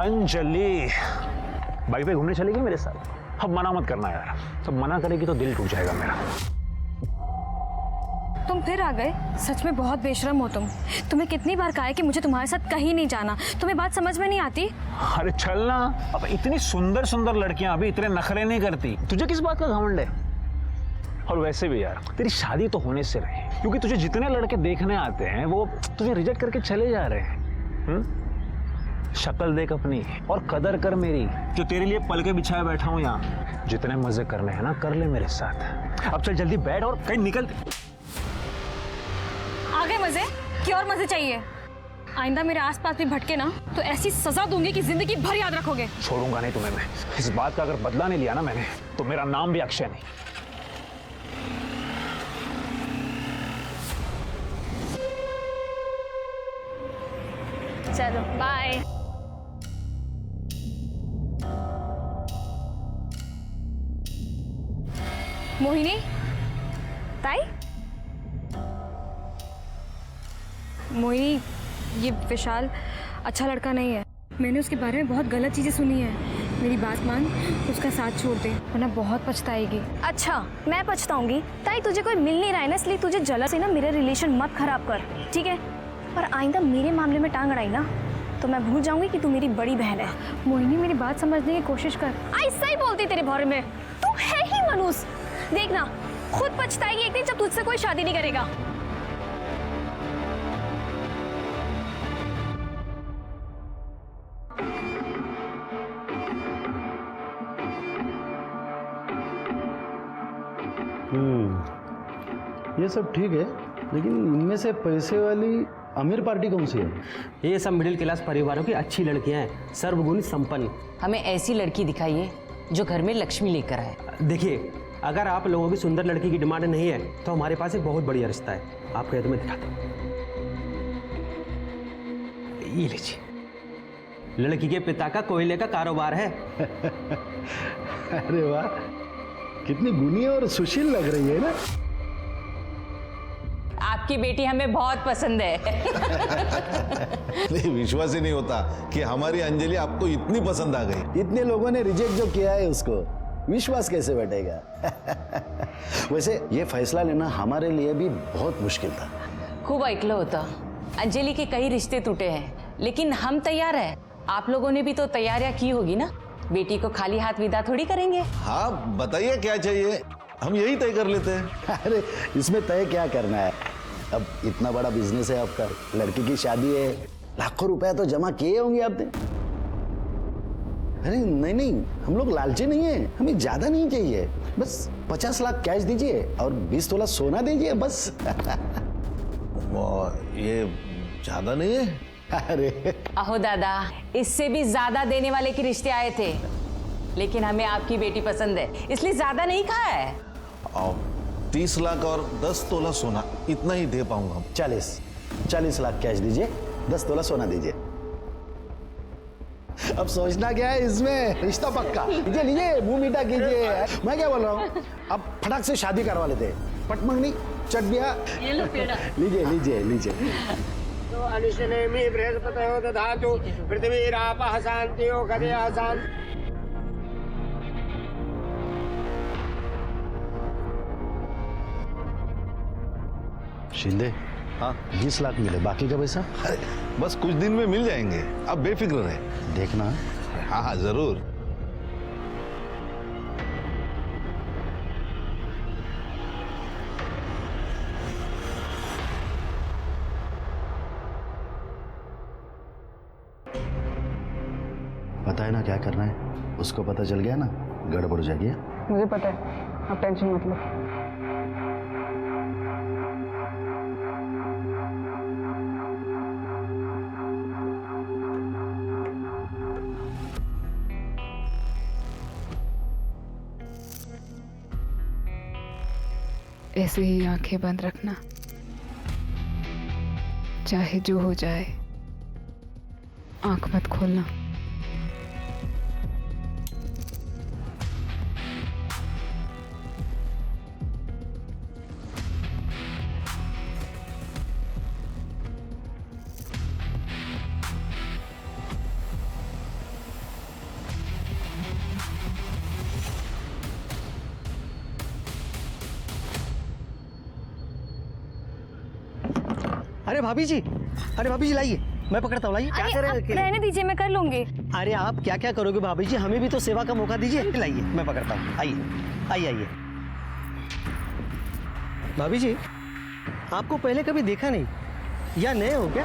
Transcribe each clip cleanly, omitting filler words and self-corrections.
Anjali bike पे घूमने चलेगी मेरे साथ? अब मना मत करना यार, तो मना करेगी तो दिल टूट जाएगा मेरा। तुम फिर आ गए? सच में बहुत बेशरम हो तुम। तुम्हें कितनी बार कहा है कि मुझे तुम्हारे साथ कहीं नहीं जाना, तुम्हें बात समझ में नहीं आती? अरे चल ना, अब इतनी सुंदर सुंदर लड़कियां अभी इतने नखरे नहीं करती, तुझे किस बात का घमंड है? और वैसे भी यार तेरी शादी तो होने से रही, क्योंकि तुझे जितने लड़के देखने आते हैं वो तुझे रिजेक्ट करके चले जा रहे हैं। शक्ल देख अपनी और कदर कर मेरी, जो तेरे लिए पल के बिछाए बैठा हूं यहाँ। जितने मजे करने हैं ना कर ले मेरे साथ। अब चल जल्दी बैठ और कहीं निकल। आ गए मजे? क्या और मजे चाहिए? आइंदा मेरे आसपास भी भटके ना तो ऐसी सजा दूंगी कि जिंदगी भर याद रखोगे। छोड़ूंगा नहीं तुम्हें मैं। इस बात का अगर बदला नहीं लिया ना मैंने तो मेरा नाम भी अक्षय नहीं। चलो बाय। मोहिनी, ताई, मोहिनी, ये विशाल अच्छा लड़का नहीं है। मैंने उसके बारे में बहुत गलत चीजें सुनी है। मेरी बात मान, उसका साथ छोड़ दे वरना बहुत पछताएगी। अच्छा, मैं पछताऊंगी? ताई तुझे कोई मिल नहीं रहा है ना, इसलिए तुझे जलन से ना मेरे रिलेशन मत खराब कर, ठीक है? और आइंदा मेरे मामले में टांग अड़ाई ना तो मैं भूल जाऊंगी कि तू मेरी बड़ी बहन है। मोहिनी, मेरी बात समझने की कोशिश कर। ऐसा ही बोलती तेरे बारे में। तू है ही मनूस। देखना खुद पछताएगी एक दिन जब तुझसे कोई शादी नहीं करेगा। ये सब ठीक है, लेकिन इनमें से पैसे वाली अमीर पार्टी कौन सी है? ये सब मिडिल क्लास परिवारों की अच्छी लड़कियां हैं, सर्वगुण संपन्न। हमें ऐसी लड़की दिखाइए जो घर में लक्ष्मी लेकर आए। देखिए, अगर आप लोगों की सुंदर लड़की की डिमांड नहीं है तो हमारे पास एक बहुत बढ़िया रिश्ता है। आप कहे तो मैं दिखाता हूँ। ये लीजिए, लड़की के पिता का कोयले का कारोबार है। अरे वाह, कितनी गुनी और सुशील लग रही है ना। आपकी बेटी हमें बहुत पसंद है। नहीं, विश्वास ही नहीं होता कि हमारी अंजलि आपको इतनी पसंद आ गई। इतने लोगों ने रिजेक्ट जो किया है उसको विश्वास कैसे बैठेगा? वैसे ये फैसला लेना हमारे लिए भी बहुत मुश्किल था। खूब ऐकलं होतं, अंजलि के कई रिश्ते टूटे हैं, लेकिन हम तैयार हैं। आप लोगों ने भी तो तैयारियां की होगी ना। बेटी को खाली हाथ विदा थोड़ी करेंगे। हाँ, बताइए क्या चाहिए, हम यही तय कर लेते हैं। अरे इसमें तय क्या करना है? अब इतना बड़ा बिजनेस है आपका, लड़की की शादी है, लाखों रुपया तो जमा किए होंगे आपने। अरे नहीं नहीं, हम लोग लालची नहीं है, हमें ज्यादा नहीं चाहिए, बस 50 लाख कैश दीजिए और 20 तोला सोना दीजिए बस। ये ज्यादा नहीं है? अरे अहो दादा, इससे भी ज्यादा देने वाले के रिश्ते आए थे, लेकिन हमें आपकी बेटी पसंद है, इसलिए ज्यादा नहीं कहा है। 30 लाख और 10 तोला सोना, इतना ही दे पाऊंगा। 40 लाख कैश दीजिए, 10 तोला सोना दीजिए। अब सोचना क्या है इसमें, रिश्ता पक्का। लीजिए लीजिए, मुंह मीठा कीजिए। मैं क्या बोल रहा हूँ, अब फटाक से शादी करवा लेते। पट मंगनी चट दिया। लीजिए लीजिए लीजिए। तो अनुशनेमि बृहस्पतयो दधातु पृथ्वीरापः शान्तियो गदयः शान्ति। शिंदे, हाँ 20 लाख मिले, बाकी का पैसा? अरे बस कुछ दिन में मिल जाएंगे, आप बेफिक्र रहे। देखना। हाँ हाँ जरूर। पता है ना क्या करना है, उसको पता चल गया ना गड़बड़ हो जाएगी। मुझे पता है, आप टेंशन मत लो। ऐसे ही आंखें बंद रखना, चाहे जो हो जाए, आंख मत खोलना। अरे भाभी जी लाइए, मैं पकड़ता हूँ, लाइए। क्या अरे कर रहे आप हैं अकेले? रहने दीजिए, मैं कर लूंगी। अरे आप क्या क्या करोगे भाभी जी, हमें भी तो सेवा का मौका दीजिए। लाइए, मैं पकड़ता हूँ, आइए। भाभी जी, आपको पहले कभी देखा नहीं, या नए हो क्या?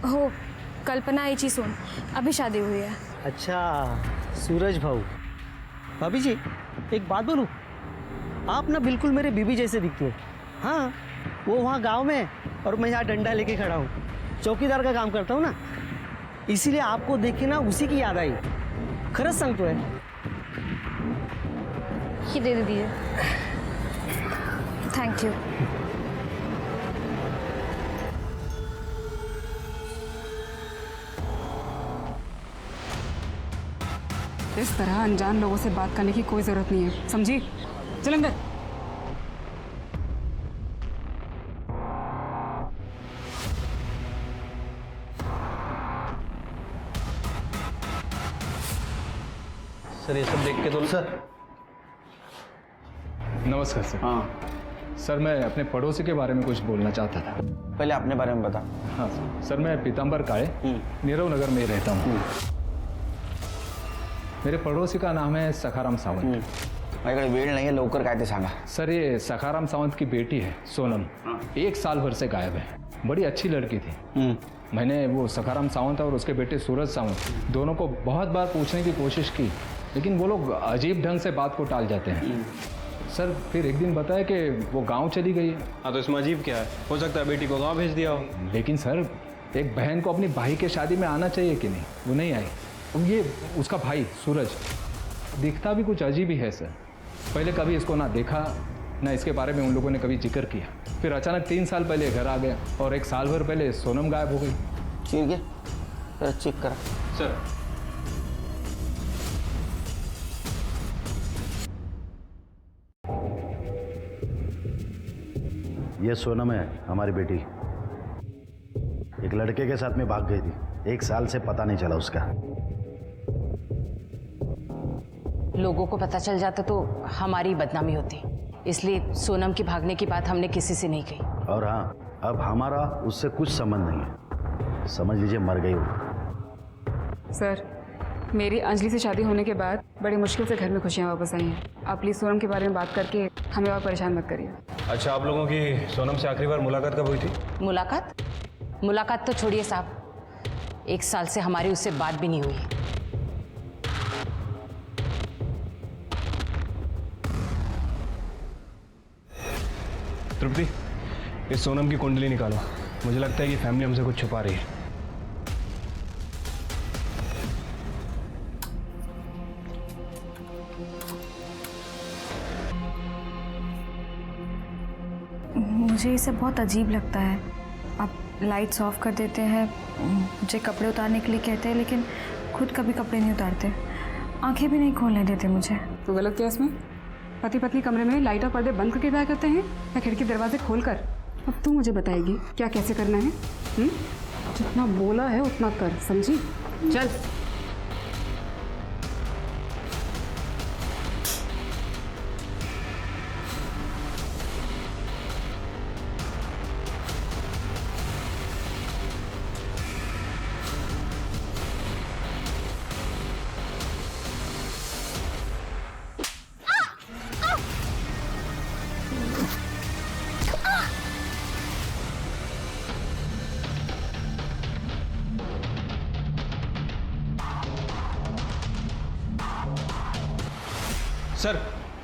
हो कल्पना एची सोन, अभी शादी हुई है। अच्छा, सूरज भाऊ। भाभी जी, एक बात बोलूं, आप ना बिल्कुल मेरे बीबी जैसे दिखते हो। हाँ, वो वहाँ गांव में है और मैं यहाँ डंडा लेके खड़ा हूँ, चौकीदार का काम करता हूँ ना, इसीलिए आपको देख के ना उसी की याद आई। खरंच सांगतोय। ये दे दीजिए। Thank you. इस तरह अनजान लोगों से बात करने की कोई जरूरत नहीं है, समझी? चल अंदर। सर ये सब देख के तो सर। नमस्कार सर। हाँ सर मैं अपने पड़ोसी के बारे में कुछ बोलना चाहता था। पहले अपने बारे में बता। हाँ सर, मैं पीताम्बर काळे नीरव नगर में ही रहता हूँ। मेरे पड़ोसी का नाम है सखाराम सावंत। माझ्याकडे वेळ नाही आहे, लवकर काय ते सांगा। सर ये सखाराम सावंत की बेटी है सोनम, 1 साल भर से गायब है। बड़ी अच्छी लड़की थी। मैंने वो सखाराम सावंत और उसके बेटे सूरज सावंत दोनों को बहुत बार पूछने की कोशिश की, लेकिन वो लोग अजीब ढंग से बात को टाल जाते हैं। सर फिर एक दिन बताया कि वो गांव चली गई है। हाँ तो इसमें अजीब क्या है? हो सकता है बेटी को गांव भेज दिया हो। लेकिन सर एक बहन को अपनी भाई के शादी में आना चाहिए कि नहीं? वो नहीं आई। ये उसका भाई सूरज दिखता भी कुछ अजीब ही है सर। पहले कभी इसको ना देखा ना इसके बारे में उन लोगों ने कभी जिक्र किया। फिर अचानक 3 साल पहले घर आ गया और 1 साल भर पहले सोनम गायब हो गई। ठीक है, चेक करा। सर ये सोनम है, हमारी बेटी। एक लड़के के साथ में भाग गई थी, 1 साल से पता नहीं चला उसका। लोगों को पता चल जाता तो हमारी बदनामी होती, इसलिए सोनम की भागने की बात हमने किसी से नहीं कही। और हाँ, अब हमारा उससे कुछ संबंध नहीं है, समझ लीजिए मर गई वो। सर, मेरी अंजलि से शादी होने के बाद बड़ी मुश्किल से घर में खुशियाँ वापस आई हैं। आप प्लीज़ सोनम के बारे में बात करके हमें और परेशान मत करिए। अच्छा, आप लोगों की सोनम से आखिरी बार मुलाकात कब हुई थी? मुलाकात तो छोड़िए साहब, 1 साल से हमारी उससे बात भी नहीं हुई। तृप्ति, इस सोनम की कुंडली निकालो। मुझे लगता है कि फैमिली हमसे कुछ छुपा रही है। मुझे ये सब बहुत अजीब लगता है। आप लाइट्स ऑफ कर देते हैं, मुझे कपड़े उतारने के लिए कहते हैं, लेकिन खुद कभी कपड़े नहीं उतारते, आंखें भी नहीं खोलने देते मुझे। तो गलत क्या इसमें? पति पत्नी कमरे में लाइट और पर्दे बंद करके बैठ करते हैं या खिड़की दरवाजे खोलकर? अब तू मुझे बताएगी क्या कैसे करना है? जितना बोला है उतना कर, समझी? चल।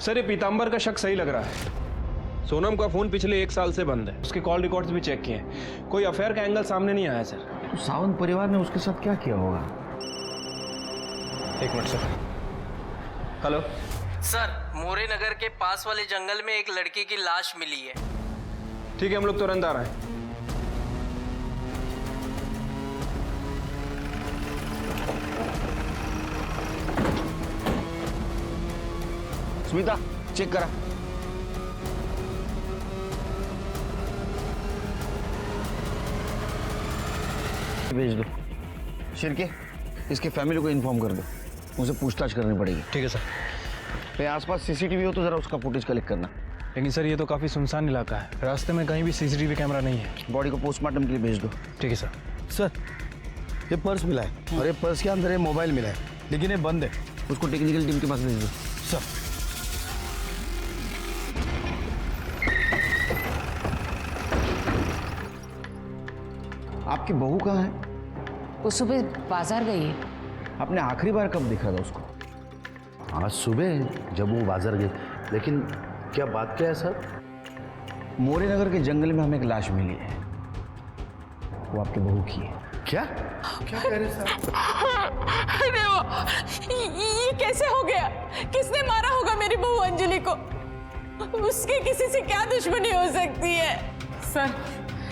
सर ये पीताम्बर का शक सही लग रहा है। सोनम का फोन पिछले 1 साल से बंद है, उसके कॉल रिकॉर्ड्स भी चेक किए हैं, कोई अफेयर का एंगल सामने नहीं आया सर। तो सावंत परिवार ने उसके साथ क्या किया होगा? 1 मिनट सर। हेलो सर, मोरे नगर के पास वाले जंगल में एक लड़की की लाश मिली है। ठीक है, हम लोग तुरंत आ रहे हैं। स्मिता, चेक करा। भेज दो। शिर्के, इसके फैमिली को इन्फॉर्म कर दो, उनसे पूछताछ करनी पड़ेगी। ठीक है सर। कहीं आसपास सीसीटीवी हो तो जरा उसका फुटेज कलेक्ट करना। लेकिन सर ये तो काफ़ी सुनसान इलाका है, रास्ते में कहीं भी सीसीटीवी कैमरा नहीं है। बॉडी को पोस्टमार्टम के लिए भेज दो। ठीक है सर। सर ये पर्स मिला है और ये पर्स के अंदर ये मोबाइल मिला है, लेकिन ये बंद है। उसको टेक्निकल टीम के पास भेज दो। सर आपकी बहू कहाँ है? वो सुबह बाजार गई है। आपने आखिरी बार कब देखा था उसको? आज सुबह जब वो बाजार गए। लेकिन क्या बात क्या है सर? मोरे नगर के जंगल में हमें एक लाश मिली है, वो आपकी बहू की है। क्या क्या कह रहे सर? अरे वो ये कैसे हो गया? किसने मारा होगा मेरी बहू अंजलि को? उसकी किसी से क्या दुश्मनी हो सकती है? सर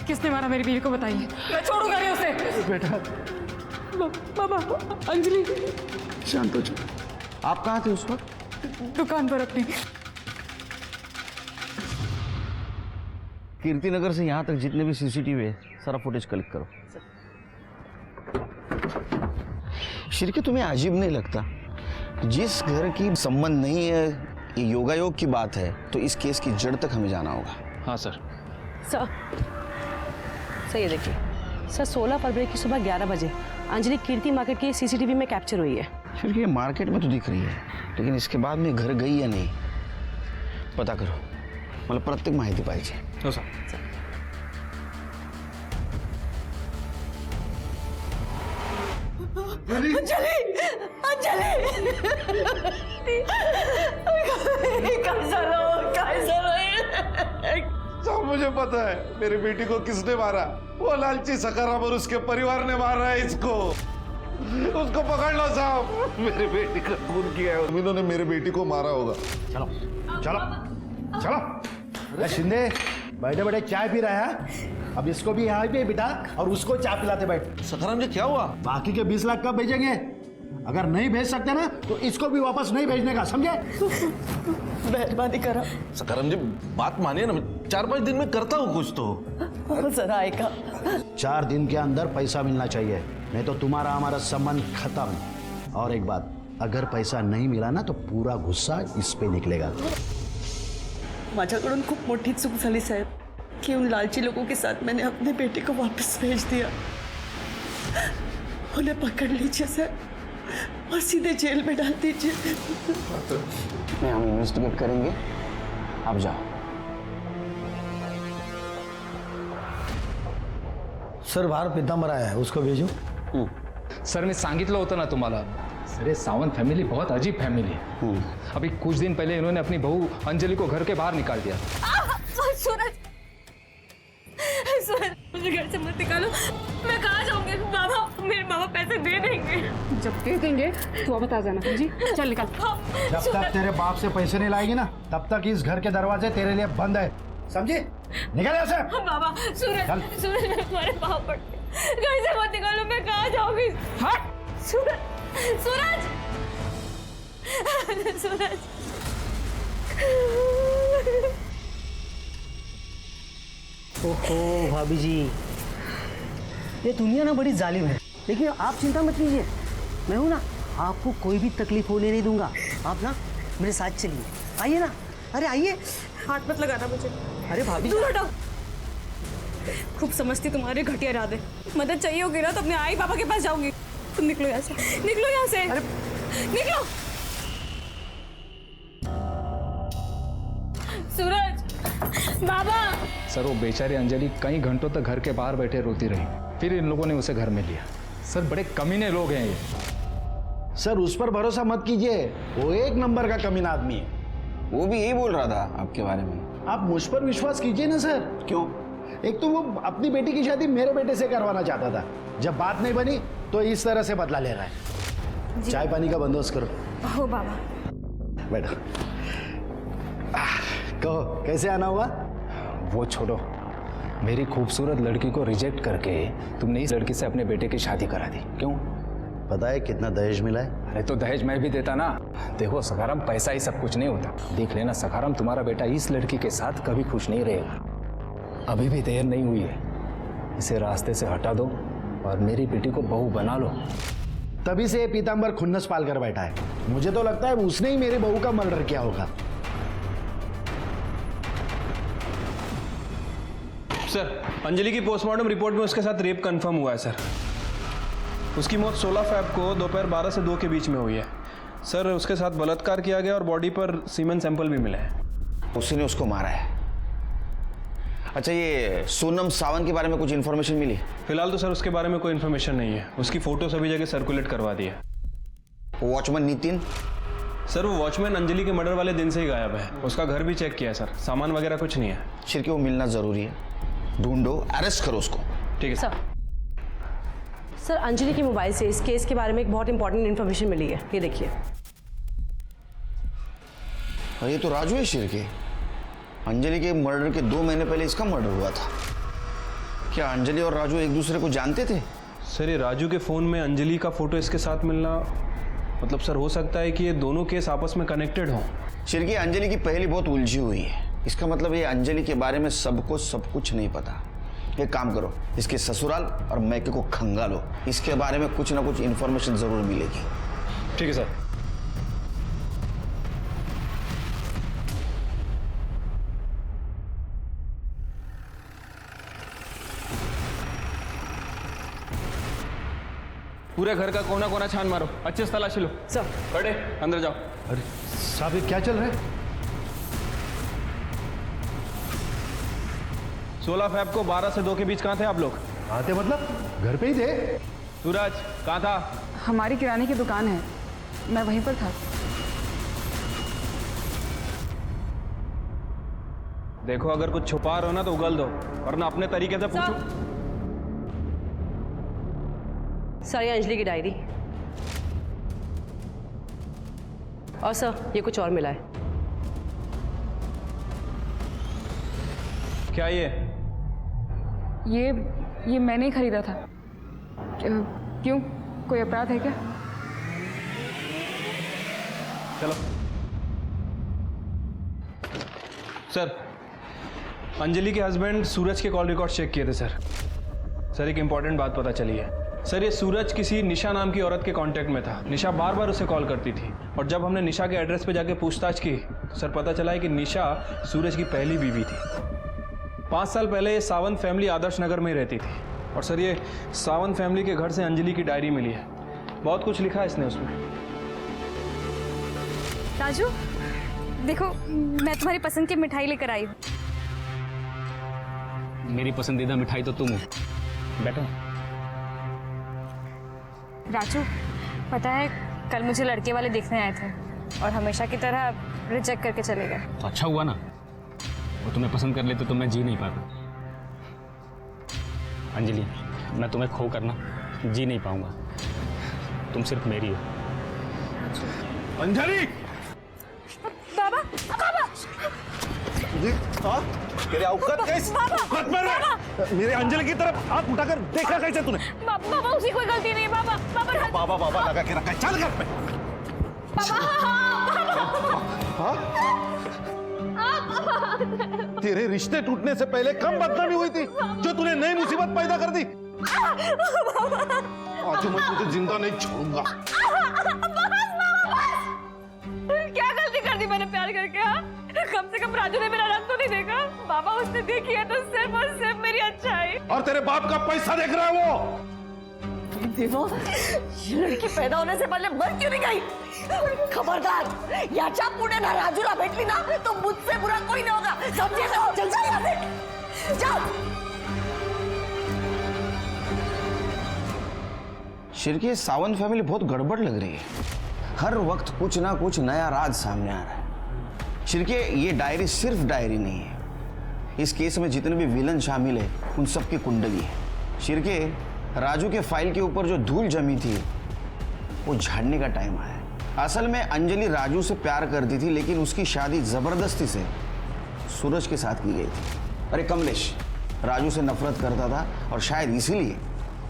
किसने मारा मेरी बीवी को बताइए, मैं छोड़ूंगा नहीं उसे। बेटा बाबा अंजलि शांत हो जाओ। आप कहाँ थे उस वक्त? दुकान पर अपनी। कीर्ति नगर से यहाँ तक जितने भी सीसीटीवी है सारा फुटेज कलेक्ट करो। शिरके, तुम्हें अजीब नहीं लगता? जिस घर की संबंध नहीं है, ये योगायोग की बात है, तो इस केस की जड़ तक हमें जाना होगा। हाँ सर। सर ये देखिए सर, 16 फरवरी की सुबह 11 बजे अंजलि कीर्ति मार्केट की सीसीटीवी में कैप्चर हुई है। शिरके, मार्केट में तो दिख रही है, लेकिन इसके बाद में घर गई या नहीं पता करो, मतलब प्रत्येक माहिती पाहिजे। हो सर। अंजलि अंजलि सब मुझे पता है मेरी बेटी को किसने मारा। वो लालची सकाराम और उसके परिवार ने मारा है इसको। उसको पकड़ लो साहब। मेरी बेटी का खून किया है, इन्होंने मेरी बेटी को मारा होगा। चलो चलो चलो। अरे शिंदे, बैठे बैठे चाय पी रहा है, अब इसको भी यहाँ पे बिठा और उसको चाय पिलाते बैठ। सखाराम जी क्या हुआ? बाकी के 20 लाख कब भेजेंगे? अगर नहीं भेज सकते ना तो इसको भी वापस नहीं भेजने का, समझे? मेहरबानी करा सखाराम जी, बात मानिए ना, 4-5 दिन में करता हूँ कुछ तो। जरा आएगा। 4 दिन के अंदर पैसा मिलना चाहिए, नहीं तो तुम्हारा हमारा संबंध खत्म। और एक बात, अगर पैसा नहीं मिला ना तो पूरा गुस्सा इस पे निकलेगा। माझ्याकडून खूप मोठी चूक झाली साहेब, कि उन लालची लोगों के साथ मैंने अपने बेटे को वापस भेज दिया। उन्हें पकड़ लीजिए सर और सीधे जेल में डाल दीजिए। हम इन्वेस्टिगेट करेंगे, आप जाओ। सर बाहर पीतांबर आया है, उसको भेजू? सर मी सांगितलं होतं ना तुम्हाला, अरे सावंत फैमिली बहुत अजीब फैमिली है। अभी कुछ दिन पहले इन्होंने अपनी बहू अंजलि को घर के बाहर निकाल दिया। सूरज सूरज, मुझे घर से मत निकालो। मैं कहाँ जाऊंगी? बाबा, मेरे मामा पैसे दे देंगे। जब दे देंगे तो अब बता जाना। जी चल निकल। जब तक तेरे बाप से पैसे नहीं लाएगी ना, तब तक इस घर के दरवाजे तेरे लिए बंद है, समझे? निकल यहाँ से। बाबा, सूरज सूरज, मैं तुम्हारे पाँव पड़ती हूँ। घर से मत निकालो, मैं कहाँ जाऊंगी? सूरज सूरज सूरज। ओहो भाभी जी, ये दुनिया ना बड़ी जालिम है, लेकिन आप चिंता मत कीजिए, मैं हूँ ना, आपको कोई भी तकलीफ होने नहीं दूंगा। आप ना मेरे साथ चलिए, आइए ना। अरे आइए। हाथ मत लगाना मुझे। अरे भाभी दूर हटो। खूब समझती तुम्हारे घटिया इरादे। मदद चाहिए होगी ना तो अपने आई पापा के पास जाऊंगी। तुम निकलो यहाँ से, निकलो यहाँ से। अरे निकलो। सूरज, बाबा। सर वो बेचारी अंजलि कई घंटों तक घर के बाहर बैठे रोती रही, फिर इन लोगों ने उसे घर में लिया। सर बड़े कमीने लोग हैं ये। सर उस पर भरोसा मत कीजिए, वो एक नंबर का कमीना आदमी है। वो भी यही बोल रहा था आपके बारे में। आप मुझ पर विश्वास कीजिए ना सर। क्यों? एक तो वो अपनी बेटी की शादी मेरे बेटे से करवाना चाहता था, जब बात नहीं बनी तो इस तरह से बदला ले रहा है। चाय पानी का बंदोबस्त करो। हो बाबा। बैठो। कहो कैसे आना हुआ? वो छोड़ो, मेरी खूबसूरत लड़की को रिजेक्ट करके तुमने इस लड़की से अपने बेटे की शादी करा दी, क्यों? पता है कितना दहेज मिला है? अरे तो दहेज मैं भी देता ना। देखो सखाराम, पैसा ही सब कुछ नहीं होता। देख लेना सखाराम, तुम्हारा बेटा इस लड़की के साथ कभी खुश नहीं रहेगा। अभी भी देर नहीं हुई है, इसे रास्ते से हटा दो और मेरी बेटी को बहू बना लो। तभी से पीतांबर खुन्नस पाल कर बैठा है। मुझे तो लगता है उसने ही मेरे बहू का मर्डर किया होगा। सर, अंजलि की पोस्टमार्टम रिपोर्ट में उसके साथ रेप कंफर्म हुआ है सर। उसकी मौत 16 फ़रवरी को दोपहर 12 से 2 के बीच में हुई है। सर, उसके साथ बलात्कार किया गया और बॉडी पर सीमेन सैंपल भी मिले हैं। उसी ने उसको मारा है। अच्छा, ये सोनम सावंत के बारे में कुछ इन्फॉर्मेशन मिली? फिलहाल तो सर उसके बारे में कोई इन्फॉर्मेशन नहीं है। उसकी फोटो सभी जगह सर्कुलेट करवा दी है। वॉचमैन नितिन? सर, वो वॉचमैन अंजलि के मर्डर वाले दिन से ही गायब है। उसका घर भी चेक किया सर, सामान वगैरह कुछ नहीं है। शिरके, वो मिलना जरूरी है। ढूंढो, अरेस्ट करो उसको। ठीक है सर। सर, अंजलि के मोबाइल से इस केस के बारे में एक बहुत इंपॉर्टेंट इन्फॉर्मेशन मिली है। ये देखिए। और ये तो राजू है शिरके। अंजलि के मर्डर के 2 महीने पहले इसका मर्डर हुआ था। क्या अंजलि और राजू एक दूसरे को जानते थे? सर, ये राजू के फ़ोन में अंजलि का फोटो इसके साथ मिलना, मतलब सर हो सकता है कि ये दोनों केस आपस में कनेक्टेड हों। शिरके, अंजलि की पहली बहुत उलझी हुई है। इसका मतलब ये अंजलि के बारे में सबको सब कुछ नहीं पता। एक काम करो, इसके ससुराल और मैके को खंगालो। इसके बारे में कुछ ना कुछ इन्फॉर्मेशन जरूर मिलेगी। ठीक है सर। पूरे घर का कोना कोना छान मारो, अच्छे से तलाशी लो। सर। बड़े अंदर जाओ। अरे साहब, ये क्या चल रहा है? 16 फ़रवरी को 12 से 2 के बीच कहाँ थे आप लोग? कहाँ थे मतलब? घर पे ही थे। सूरज कहाँ था? हमारी किराने की दुकान है, मैं वहीं पर था। देखो, अगर कुछ छुपा रहे हो ना तो उगल दो, वरना अपने तरीके से पूछो। सर, ये अंजलि की डायरी। और सर, ये कुछ और मिला है। क्या ये मैंने ही खरीदा था। क्यों, कोई अपराध है क्या? चलो। सर, अंजलि के हस्बैंड सूरज के कॉल रिकॉर्ड चेक किए थे सर। सर, एक इंपॉर्टेंट बात पता चली है। सर, ये सूरज किसी निशा नाम की औरत के कांटेक्ट में था। निशा बार बार उसे कॉल करती थी और जब हमने निशा के एड्रेस पे जाके पूछताछ की, सर पता चला है कि निशा सूरज की पहली बीवी थी। 5 साल पहले ये सावंत फैमिली आदर्श नगर में रहती थी। और सर, ये सावंत फैमिली के घर से अंजलि की डायरी मिली है। बहुत कुछ लिखा है इसने उसमें। राजू, देखो, मैं तुम्हारी पसंद की मिठाई लेकर आई हूँ। मेरी पसंदीदा मिठाई तो तुम हो। बैठो। राजू, पता है कल मुझे लड़के वाले देखने आए थे और हमेशा की तरह रिजेक्ट करके चले गए। तो अच्छा हुआ ना, वो तुम्हें पसंद कर लेते तो मैं जी नहीं पाता। अंजलि, मैं तुम्हें खो कर ना जी नहीं पाऊंगा। तुम सिर्फ मेरी हो। अंजलि! बाबा, बाबा! तेरे औकात कैसे? औकात में रह! मेरे अंजलि की तरफ हाथ उठाकर देखा कैसे तूने? बाबा, उसकी कोई गलती नहीं है। बाबा, बाबा, बाबा बाबा लगा के रखा है। चल घर पे। तेरे रिश्ते टूटने से पहले कम बदनामी हुई थी जो तूने नई मुसीबत पैदा कर दी। आज मैं तुझे जिंदा नहीं छोड़ूंगा। क्या गलती कर दी मैंने प्यार करके? हाँ, कम से कम राजू ने मेरा रंग तो नहीं देखा। बाबा, उसने देखी है तो सिर्फ और सिर्फ मेरी अच्छाई। और तेरे बाप का पैसा देख रहा है वो। देखो, ये लड़की पैदा होने से पहले मर क्यों नहीं गई? खबरदार, याच्या पुढे ना राजूला भेटली ना तो मुझसे बुरा कोई नहीं होगा, समझे? तो चल जा यहाँ से, जाओ। शिरके, सावंत फैमिली बहुत गड़बड़ लग रही है। हर वक्त कुछ ना कुछ नया राज सामने आ रहा है। शिरके, ये डायरी सिर्फ डायरी नहीं है। इस केस में जितने भी विलन शामिल है उन सबकी कुंडली है। शिरके, राजू के फाइल के ऊपर जो धूल जमी थी वो झाड़ने का टाइम आया है। असल में अंजलि राजू से प्यार करती थी, लेकिन उसकी शादी जबरदस्ती से सूरज के साथ की गई थी। अरे कमलेश, राजू से नफरत करता था और शायद इसीलिए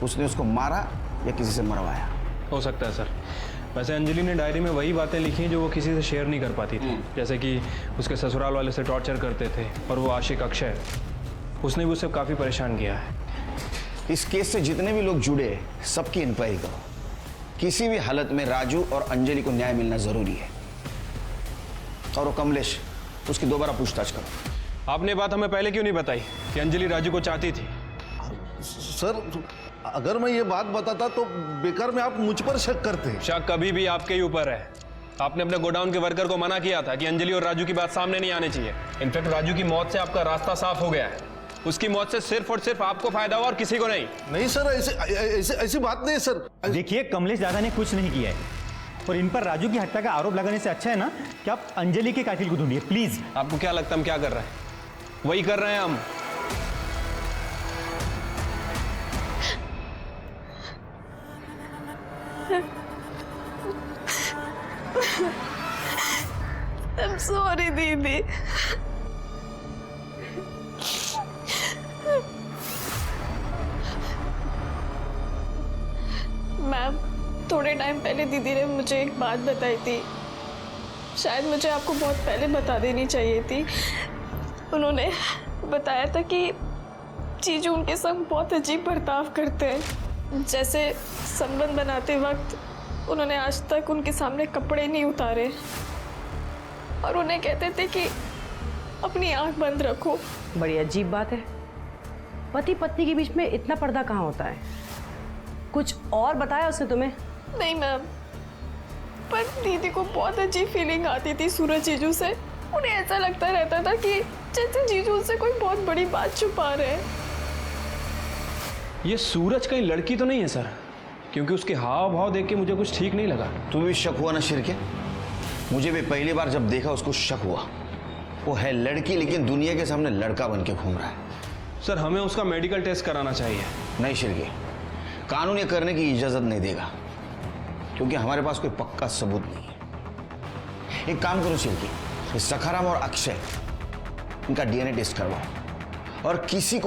उसने उसको मारा या किसी से मरवाया। हो सकता है सर। वैसे अंजलि ने डायरी में वही बातें लिखी जो वो किसी से शेयर नहीं कर पाती थी, जैसे कि उसके ससुराल वाले से टॉर्चर करते थे और वो आशिक अक्षय, उसने भी उसे काफ़ी परेशान किया है। इस केस से जितने भी लोग जुड़े सबकी इंक्वायरी करो। किसी भी हालत में राजू और अंजलि को न्याय मिलना जरूरी है। और वो कमलेश, उसकी दोबारा पूछताछ करो। आपने बात हमें पहले क्यों नहीं बताई कि अंजलि राजू को चाहती थी? सर, अगर मैं ये बात बताता तो बेकार में आप मुझ पर शक करते। शक कभी भी आपके ही ऊपर है। आपने अपने गोडाउन के वर्कर को मना किया था कि अंजलि और राजू की बात सामने नहीं आनी चाहिए। इनफैक्ट राजू की मौत से आपका रास्ता साफ हो गया है। उसकी मौत से सिर्फ और सिर्फ आपको फायदा हुआ और किसी को नहीं। नहीं सर, ऐसी बात नहीं है सर। देखिए, कमलेश दादा ने कुछ नहीं किया है और इन पर राजू की हत्या का आरोप लगाने से अच्छा है ना कि आप अंजलि के कातिल को ढूंढिए प्लीज। आपको क्या लगता है हम क्या कर रहे हैं? वही कर रहे हैं हम। I'm sorry, दीदी। मैम, थोड़े टाइम पहले दीदी ने मुझे एक बात बताई थी, शायद मुझे आपको बहुत पहले बता देनी चाहिए थी। उन्होंने बताया था कि जीजू उनके संग बहुत अजीब बर्ताव करते हैं। जैसे संबंध बनाते वक्त उन्होंने आज तक उनके सामने कपड़े नहीं उतारे और उन्हें कहते थे कि अपनी आंख बंद रखो। बड़ी अजीब बात है, पति पत्नी के बीच में इतना पर्दा कहाँ होता है? कुछ और बताया उसने तुम्हें? नहीं मैम, पर दीदी को बहुत अजीब फीलिंग आती थी सूरज जीजू से। उन्हें ऐसा लगता रहता था कि जैसे जीजू उनसे कोई बहुत बड़ी बात छुपा रहे हैं। ये सूरज कहीं लड़की तो नहीं है सर? क्योंकि उसके हाव भाव देख के मुझे कुछ ठीक नहीं लगा। तुम्हें भी शक हुआ ना शिरके? मुझे भी पहली बार जब देखा उसको शक हुआ। वो है लड़की लेकिन दुनिया के सामने लड़का बन के घूम रहा है। सर, हमें उसका मेडिकल टेस्ट कराना चाहिए। नहीं शिरके, कानून ये करने की इजाजत नहीं देगा क्योंकि हमारे पास कोई पक्का सबूत नहीं है। एक काम करो शिरके, सखाराम और अक्षय इनका डीएनए टेस्ट करवाओ और किसी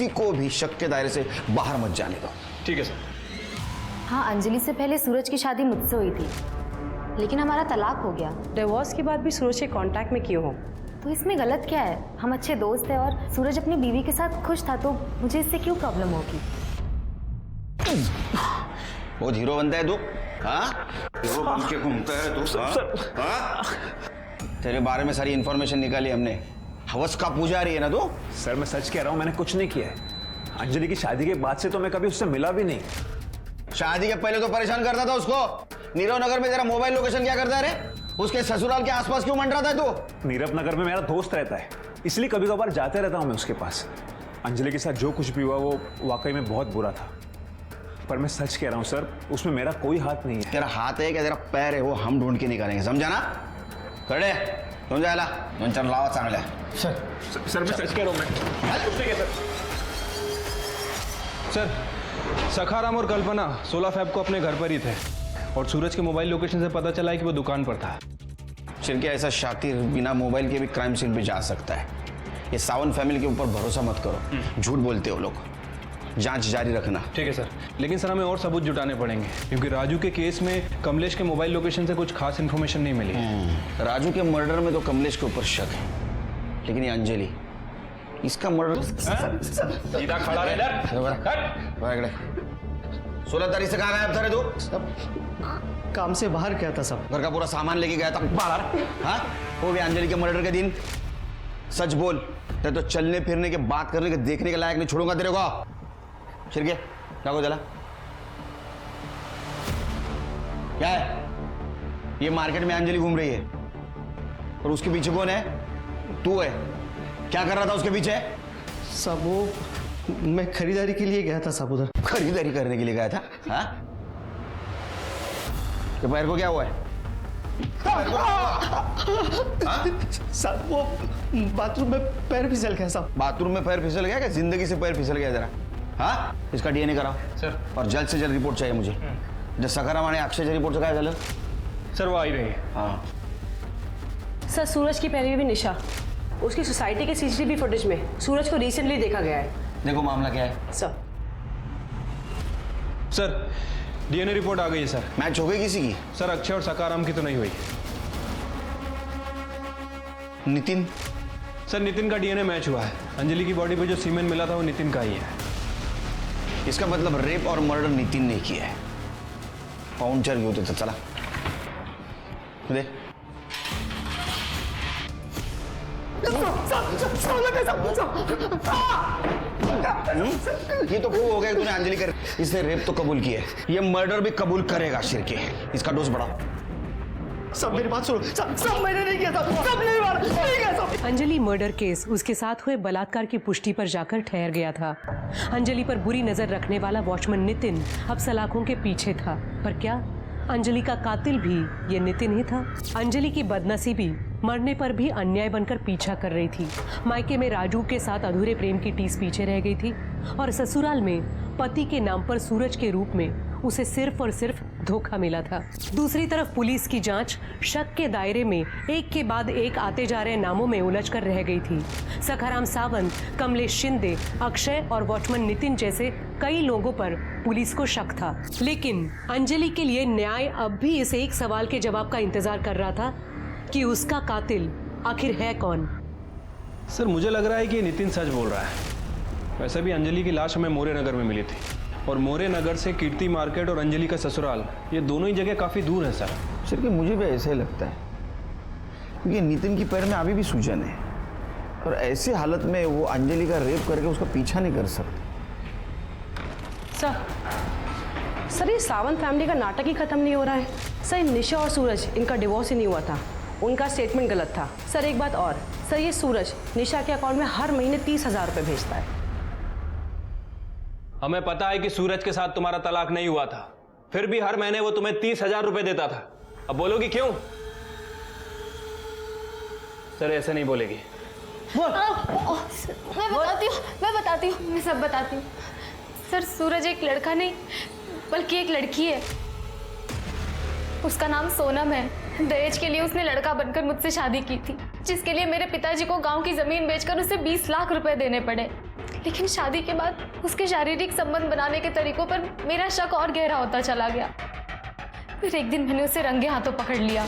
को भी शक के दायरे से बाहर मत जाने दो। ठीक है सर। हाँ, अंजलि से पहले सूरज की शादी मुझसे हुई थी, लेकिन हमारा तलाक हो गया। डिवोर्स के बाद भी सूरज के कांटेक्ट में क्यों हो? तो इसमें गलत क्या है? हम अच्छे दोस्त हैं और सूरज अपनी बीवी के साथ खुश था, तो मुझे इससे क्यों प्रॉब्लम होगी? वो हीरो बनता है तू? हाँ, हीरो बन के घूमता है तू? हाँ? तेरे बारे में सारी इंफॉर्मेशन निकाली हमने। हवस का पुजारी है ना तू? सर, मैं सच कह रहा हूँ, मैंने कुछ नहीं किया है। अंजलि की शादी के बाद से तो मैं कभी उससे मिला भी नहीं। शादी के पहले तो परेशान करता था उसको। नीरव नगर में तेरा मोबाइल लोकेशन क्या करता है रे? उसके ससुराल के आसपास क्यों मंडरा था तू? नीरव नगर में मेरा दोस्त रहता है, इसलिए कभी कभार जाते रहता हूँ मैं उसके पास। अंजलि के साथ जो कुछ भी हुआ वो वाकई में बहुत बुरा था, पर मैं सच कह रहा हूँ सर, उसमें मेरा कोई हाथ नहीं है। तेरा हाथ है क्या तेरा पैर है? वो हम ढूंढ के निकालेंगे, समझा ना? खड़े तुम जायला दोन-चार लावा चांगल्या। सर मैं सच कह रहा हूँ मैं। सर, सखाराम और कल्पना 16 फ़रवरी को अपने घर पर ही थे और सूरज के मोबाइल लोकेशन से पता चला है कि वो दुकान पर था। शिरके, ऐसा शातिर बिना मोबाइल के भी क्राइम सीन पे जा सकता है। ये सावंत फैमिली के ऊपर भरोसा मत करो, झूठ बोलते हो लोग। जांच जारी रखना। ठीक है सर, लेकिन सर हमें और सबूत जुटाने पड़ेंगे क्योंकि राजू के केस में कमलेश के मोबाइल लोकेशन से कुछ खास इन्फॉर्मेशन नहीं मिली। राजू के मर्डर में तो कमलेश के ऊपर शक है, लेकिन ये अंजलि, इसका मर्डर सीधा खड़ा रह इधर। 16 तारीख से कहाँ गायब था रे तू? सब काम से बाहर गया था सब। घर का पूरा सामान लेके गया था बाहर? हाँ, वो भी अंजलि के मर्डर के दिन। सच बोल, तेरे तो चलने फिरने के, बात करने के, देखने के लायक नहीं छोड़ूंगा तेरे को। शिरके, क्या को चला? क्या है? ये मार्केट में अंजलि घूम रही है और उसके पीछे कौन है? तू है। क्या कर रहा था उसके पीछे? सब वो, मैं खरीदारी के लिए गया था सब उधर। खरीदारी करने के लिए गया था? हाँ? तो पैर को क्या हुआ है? साहब वो बाथरूम में पैर फिसल गया साहब। बाथरूम में पैर फिसल गया? क्या जिंदगी से पैर फिसल गया जरा? हाँ, इसका डीएनए कराओ सर, और जल्द से जल्द रिपोर्ट चाहिए मुझे। जब सखाराम आणि अक्षय रिपोर्ट से क्या झालं? सर वो आ ही रही है। हाँ सर, सूरज की पहली भी निशा, उसकी सोसाइटी के सीसीटीवी फुटेज में सूरज को रिसेंटली देखा गया है। देखो मामला क्या है सर। डीएनए रिपोर्ट आ गई है सर। मैच हो गई किसी की? सर अक्षय और सखाराम की तो नहीं हुई। नितिन? सर नितिन का डीएनए मैच हुआ है। अंजलि की बॉडी पे जो सीमेन मिला था वो नितिन का ही है। इसका मतलब रेप और मर्डर नितिन ने किया है। पाहुणचार घेऊ तिथं, चला दे. ये तो खूब हो गया तूने अंजलि कर, इसने रेप तो कबूल किया है, ये मर्डर भी कबूल करेगा शिर्के. इसका डोज बढ़ाओ. सब मेरी बात सुनो, सब मैंने नहीं किया था, सब नहीं मारा, नहीं किया सब. अंजलि मर्डर केस उसके साथ हुए बलात्कार की पुष्टि पर जाकर ठहर गया था. अंजलि पर बुरी नजर रखने वाला वॉचमैन नितिन अब सलाखों के पीछे था. पर क्या अंजलि का कातिल भी ये नितिन ही था? अंजलि की बदनसीबी मरने पर भी अन्याय बनकर पीछा कर रही थी. मायके में राजू के साथ अधूरे प्रेम की टीस पीछे रह गई थी और ससुराल में पति के नाम पर सूरज के रूप में उसे सिर्फ और सिर्फ धोखा मिला था. दूसरी तरफ पुलिस की जांच शक के दायरे में एक के बाद एक आते जा रहे नामों में उलझकर रह गई थी. सखाराम सावंत, कमलेश शिंदे, अक्षय और वॉचमैन नितिन जैसे कई लोगों पर पुलिस को शक था. लेकिन अंजलि के लिए न्याय अब भी इस एक सवाल के जवाब का इंतजार कर रहा था कि उसका कातिल आखिर है कौन. सर मुझे लग रहा है कि नितिन सच बोल रहा है. वैसे भी अंजलि की लाश हमें मोरे नगर में मिली थी और मोरे नगर से कीर्ति मार्केट और अंजलि का ससुराल ये दोनों ही जगह काफ़ी दूर है सर. सर कि मुझे भी ऐसा ही लगता है क्योंकि नितिन की पैर में अभी भी सूजन है और ऐसी हालत में वो अंजलि का रेप करके उसका पीछा नहीं कर सकते. सर ये सावंत फैमिली का नाटक ही खत्म नहीं हो रहा है. सर निशा और सूरज इनका डिवोर्स ही नहीं हुआ था, उनका स्टेटमेंट गलत था. सर एक बात और, सर ये सूरज निशा के अकाउंट में हर महीने 30,000 रुपये भेजता है. हमें पता है कि सूरज के साथ तुम्हारा तलाक नहीं हुआ था, फिर भी हर महीने वो तुम्हें 30,000 रुपए देता था. अब बोलोगी क्यों? सर ऐसे नहीं बोलेगी. मैं बताती हूँ, मैं सब बताती हूँ. सर सूरज एक लड़का नहीं बल्कि एक लड़की है. उसका नाम सोनम है. दहेज के लिए उसने लड़का बनकर मुझसे शादी की थी, जिसके लिए मेरे पिताजी को गांव की जमीन बेचकर उसे 20 लाख रुपए देने पड़े. लेकिन शादी के बाद उसके शारीरिक संबंध बनाने के तरीकों पर मेरा शक और गहरा होता चला गया. फिर एक दिन मैंने उसे रंगे हाथों पकड़ लिया.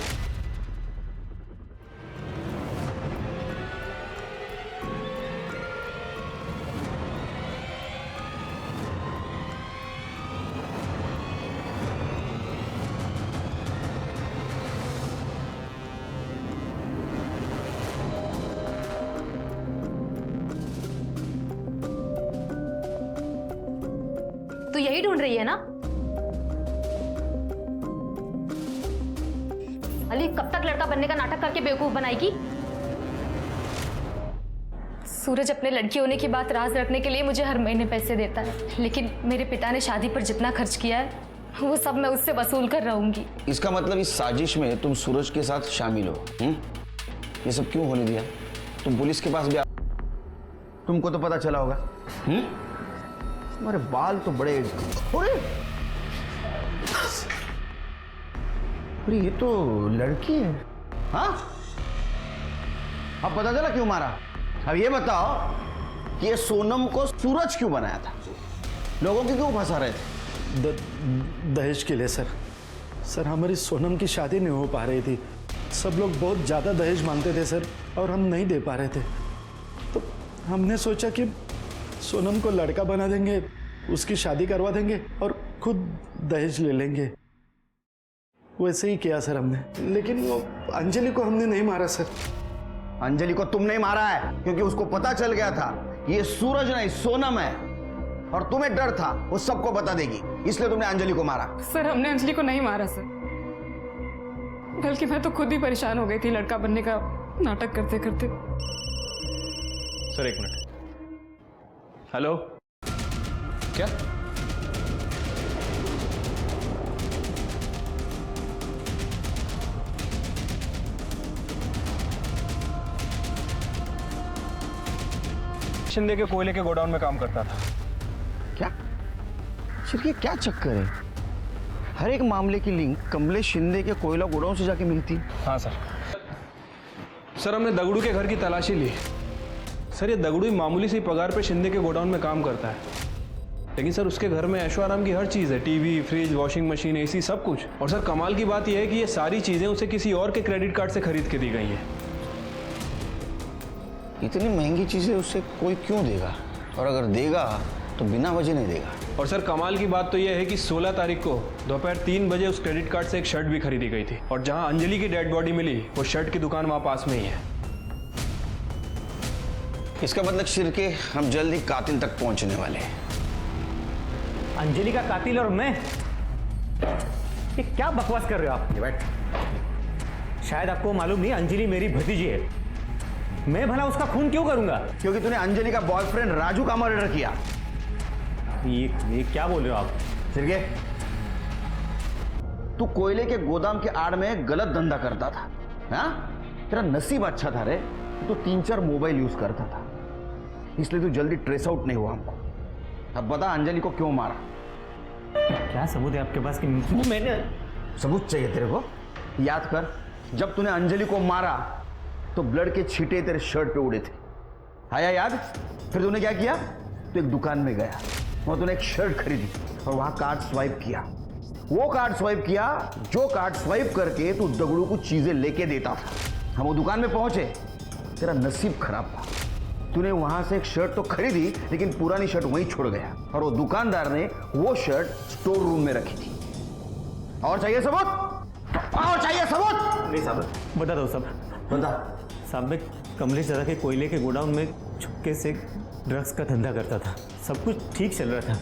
तो यही ढूंढ रही है ना? अली कब तक लड़का बनने का नाटक करके बेवकूफ बनाएगी? सूरज अपने लड़की होने की बात राज रखने के लिए मुझे हर महीने पैसे देता है, लेकिन मेरे पिता ने शादी पर जितना खर्च किया है वो सब मैं उससे वसूल कर रहूंगी. इसका मतलब इस साजिश में तुम सूरज के साथ शामिल हो. ये सब क्यों होने दिया? तुम पुलिस के पास भी तुमको तो पता चला होगा. तुम्हारे बाल तो बड़े. अरे ये तो लड़की है. हाँ अब पता चला क्यों मारा? अब ये बताओ कि ये सोनम को सूरज क्यों बनाया था? लोगों की क्यों फंसा रहे थे? दहेज के लिए सर. सर हमारी सोनम की शादी नहीं हो पा रही थी. सब लोग बहुत ज़्यादा दहेज मांगते थे सर और हम नहीं दे पा रहे थे. तो हमने सोचा कि सोनम को लड़का बना देंगे, उसकी शादी करवा देंगे और खुद दहेज ले लेंगे. वैसे ही किया सर हमने. लेकिन वो अंजलि को हमने नहीं मारा सर. अंजलि को तुम नहीं मारा है क्योंकि उसको पता चल गया था ये सूरज नहीं सोनम है और तुम्हें डर था वो सबको बता देगी, इसलिए तुमने अंजलि को मारा. सर हमने अंजलि को नहीं मारा सर, बल्कि मैं तो खुद ही परेशान हो गई थी लड़का बनने का नाटक करते करते. सर एक मिनट. हेलो क्या? शिंदे के कोयले के गोडाउन में काम करता था. क्या? सिर्फ ये क्या चक्कर है? हर एक मामले की लिंक कमलेश शिंदे के कोयला गोडाउन से जाके मिलती है. हाँ सर. सर हमने दगड़ू के घर की तलाशी ली. सर ये दगड़ू ही मामूली सी पगार पे शिंदे के गोडाउन में काम करता है, लेकिन सर उसके घर में ऐशो आराम की हर चीज़ है. TV, fridge, washing machine, AC, सब कुछ. और सर कमाल की बात यह है कि ये सारी चीज़ें उसे किसी और के क्रेडिट कार्ड से खरीद के दी गई हैं. इतनी महंगी चीज़ें उससे कोई क्यों देगा? और अगर देगा तो बिना वजह नहीं देगा। और सर कमाल की बात तो यह है कि 16 तारीख को दोपहर 3 बजे उस क्रेडिट कार्ड से एक शर्ट भी खरीदी गई थी, और जहां अंजलि की डेड बॉडी मिली वो शर्ट की दुकान वहां पास में ही है। इसका मतलब शिरके हम जल्द ही कातिल तक पहुंचने वाले हैं। अंजलि का कातिल और मैं? ये क्या बकवास कर रहे हो आप? बैठ। शायद आपको मालूम नहीं, अंजलि मेरी भतीजी है। मैं भला उसका खून क्यों करूंगा? क्योंकि तूने अंजलि का बॉयफ्रेंड राजू का मर्डर किया। ये क्या बोल रहे हो आप? शिरके, तू कोयले के गोदाम के आड़ में गलत धंधा करता था। हाँ, तेरा नसीब अच्छा था रे, तू 3-4 मोबाइल यूज करता था, इसलिए तू जल्दी ट्रेस आउट नहीं हुआ हमको। अब बता अंजलि को क्यों मारा? क्या सबूत है आपके पास कि मैंने? सबूत चाहिए तेरे को? याद कर, जब तूने अंजलि को मारा तो ब्लड के छींटे तेरे शर्ट पे उड़े थे, आया याद? फिर तूने क्या किया? तो एक दुकान में गया, वहां तूने एक शर्ट खरीदी और वहां कार्ड स्वाइप किया। वो कार्ड स्वाइप किया जो कार्ड स्वाइप करके तू दगड़ू को चीजें लेके देता था। हम वो दुकान में पहुंचे, तेरा नसीब खराब था, तूने वहां से एक शर्ट तो खरीदी लेकिन पुरानी शर्ट वहीं छोड़ गया, और वो दुकानदार ने वो शर्ट स्टोर रूम में रखी थी। और चाहिए सबूत? और चाहिए सबूत? नहीं साहब, बता दो सब। बता। साहब, मैं कमलेश दादा के कोयले के गोडाउन में छुपके से ड्रग्स का धंधा करता था। सब कुछ ठीक चल रहा था,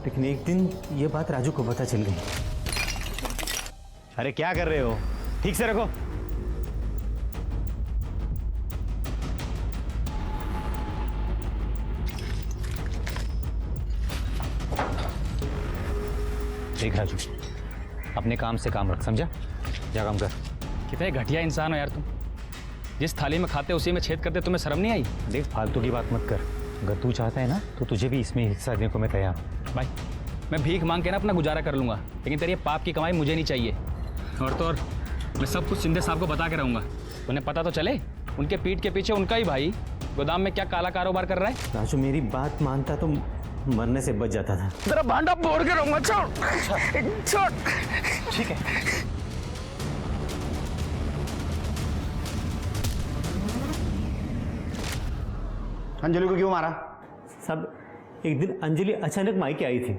लेकिन एक दिन ये बात राजू को पता चल गई। अरे क्या कर रहे हो? ठीक से रखो। देख राजू, अपने काम से काम रख, समझा? जा काम कर। कितने घटिया इंसान हो यार तुम। जिस थाली में खाते उसी में छेद करते, तुम्हें शर्म नहीं आई? देख, फालतू की बात मत कर। अगर तू चाहता है ना तो तुझे भी इसमें हिस्सा देने को मैं तैयार हूँ। भाई, मैं भीख मांग के ना अपना गुजारा कर लूँगा, लेकिन तेरी पाप की कमाई मुझे नहीं चाहिए। और तो और मैं सब कुछ शिंदे साहब को बता के रहूँगा। उन्हें पता तो चले उनके पीठ के पीछे उनका ही भाई गोदाम में क्या काला कारोबार कर रहा है। राजू, मेरी बात मानता तो मरने से बच जाता था। तेरा भांडा फोड़ के रहूँगा। छोड़। ठीक है। अंजलि को क्यों मारा? सब एक दिन अंजलि अचानक मायके आई थी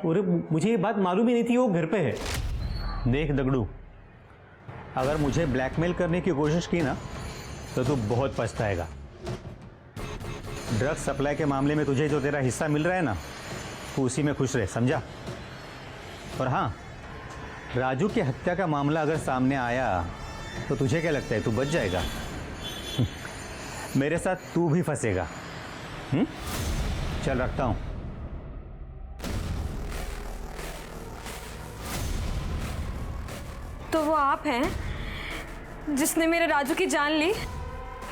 और मुझे ये बात मालूम ही नहीं थी वो घर पे है। देख दगड़ू, अगर मुझे ब्लैकमेल करने की कोशिश की ना तो तू बहुत पछताएगा। ड्रग्स सप्लाई के मामले में तुझे जो तेरा हिस्सा मिल रहा है ना, तू उसी में खुश रहे, समझा? और हाँ, राजू की हत्या का मामला अगर सामने आया तो तुझे क्या लगता है तू बच जाएगा? मेरे साथ तू भी फंसेगा। चल रखता हूं। तो वो आप हैं जिसने मेरे राजू की जान ली?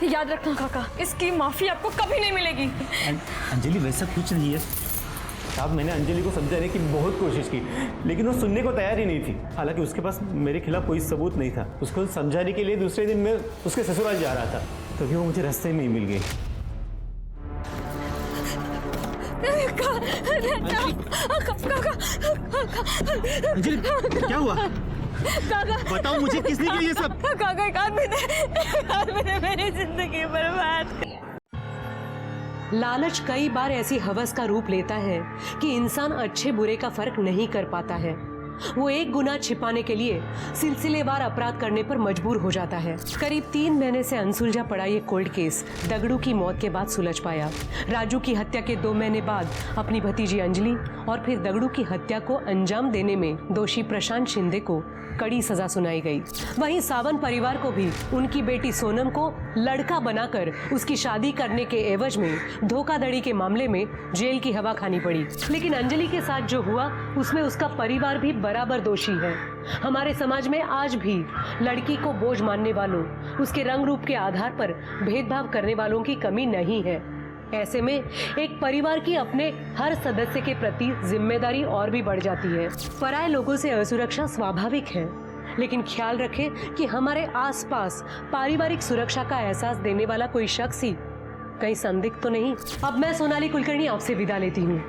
याद रखना काका, इसकी माफी आपको कभी नहीं मिलेगी। अंजलि, वैसा कुछ नहीं है साहब। मैंने अंजलि को समझाने की बहुत कोशिश की, लेकिन वो सुनने को तैयार ही नहीं थी। हालांकि उसके पास मेरे खिलाफ कोई सबूत नहीं था। उसको समझाने के लिए दूसरे दिन मैं उसके ससुराल जा रहा था, तभी वो मुझे रास्ते में ही मिल गई। अंजलि, क्या हुआ? बताओ मुझे, किसने किया ये सब? काका, एक आदमी ने मेरी जिंदगी बर्बाद कर। लालच कई बार ऐसी हवस का रूप लेता है कि इंसान अच्छे बुरे का फर्क नहीं कर पाता है। वो एक गुनाह छिपाने के लिए सिलसिलेवार अपराध करने पर मजबूर हो जाता है। करीब 3 महीने से अनसुलझा पड़ा ये कोल्ड केस दगड़ू की मौत के बाद सुलझ पाया। राजू की हत्या के 2 महीने बाद अपनी भतीजी अंजलि और फिर दगड़ू की हत्या को अंजाम देने में दोषी प्रशांत शिंदे को कड़ी सजा सुनाई गई। वहीं सावन परिवार को भी उनकी बेटी सोनम को लड़का बनाकर उसकी शादी करने के एवज में धोखाधड़ी के मामले में जेल की हवा खानी पड़ी। लेकिन अंजलि के साथ जो हुआ उसमें उसका परिवार भी बराबर दोषी है। हमारे समाज में आज भी लड़की को बोझ मानने वालों, उसके रंग रूप के आधार पर भेदभाव करने वालों की कमी नहीं है। ऐसे में एक परिवार की अपने हर सदस्य के प्रति जिम्मेदारी और भी बढ़ जाती है। पराये लोगों से असुरक्षा स्वाभाविक है, लेकिन ख्याल रखें कि हमारे आसपास पारिवारिक सुरक्षा का एहसास देने वाला कोई शख्स ही कहीं संदिग्ध तो नहीं। अब मैं सोनाली कुलकर्णी आपसे विदा लेती हूँ।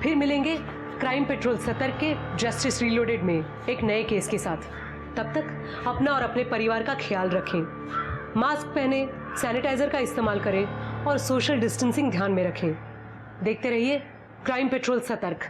फिर मिलेंगे क्राइम पेट्रोल 70 के जस्टिस रीलोडेड में एक नए केस के साथ। तब तक अपना और अपने परिवार का ख्याल रखें, मास्क पहने, सैनिटाइजर का इस्तेमाल करें और सोशल डिस्टेंसिंग ध्यान में रखें। देखते रहिए क्राइम पेट्रोल सतर्क।